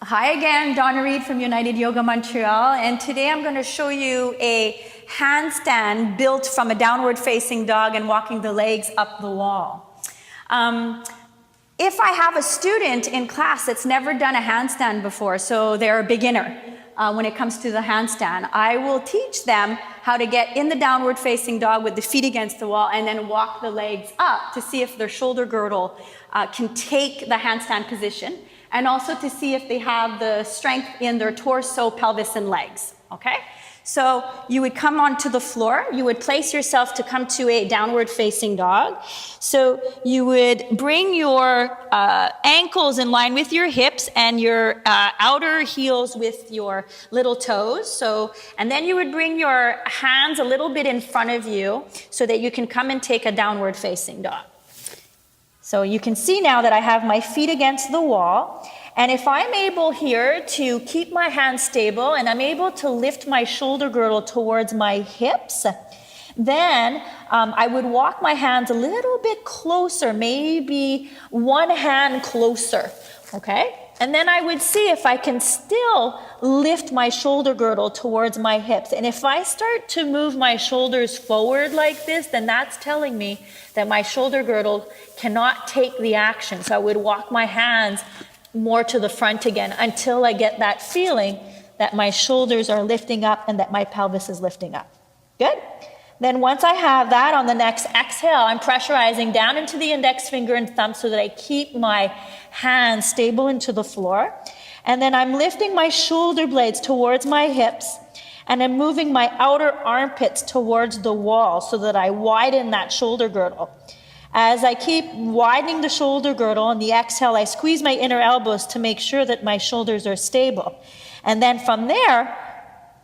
Hi again, Donna Reed from United Yoga Montreal, and today I'm going to show you a handstand built from a downward facing dog and walking the legs up the wall. If I have a student in class that's never done a handstand before, so they're a beginner when it comes to the handstand, I will teach them how to get in the downward facing dog with the feet against the wall and then walk the legs up to see if their shoulder girdle can take the handstand position, and also to see if they have the strength in their torso, pelvis, and legs, okay? So you would come onto the floor, you would place yourself to come to a downward facing dog. So you would bring your ankles in line with your hips and your outer heels with your little toes. And then you would bring your hands a little bit in front of you so that you can come and take a downward facing dog. So you can see now that I have my feet against the wall, and if I'm able here to keep my hands stable and I'm able to lift my shoulder girdle towards my hips, then I would walk my hands a little bit closer, maybe one hand closer, okay? And then I would see if I can still lift my shoulder girdle towards my hips. And if I start to move my shoulders forward like this, then that's telling me that my shoulder girdle cannot take the action. So I would walk my hands more to the front again until I get that feeling that my shoulders are lifting up and that my pelvis is lifting up. Good? Then once I have that, on the next exhale, I'm pressurizing down into the index finger and thumb so that I keep my hands stable into the floor. And then I'm lifting my shoulder blades towards my hips, and I'm moving my outer armpits towards the wall so that I widen that shoulder girdle. As I keep widening the shoulder girdle on the exhale, I squeeze my inner elbows to make sure that my shoulders are stable. And then from there,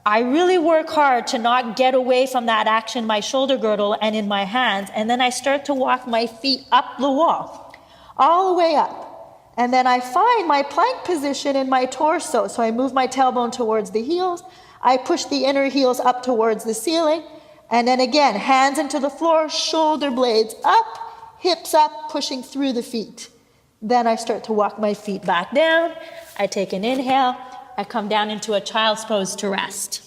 I really work hard to not get away from that action, my shoulder girdle and in my hands. And then I start to walk my feet up the wall, all the way up. And then I find my plank position in my torso. So I move my tailbone towards the heels. I push the inner heels up towards the ceiling. And then again, hands into the floor, shoulder blades up, hips up, pushing through the feet. Then I start to walk my feet back down. I take an inhale. I come down into a child's pose to rest.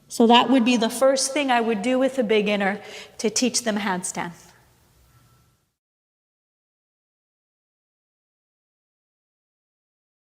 So that would be the first thing I would do with a beginner to teach them handstand.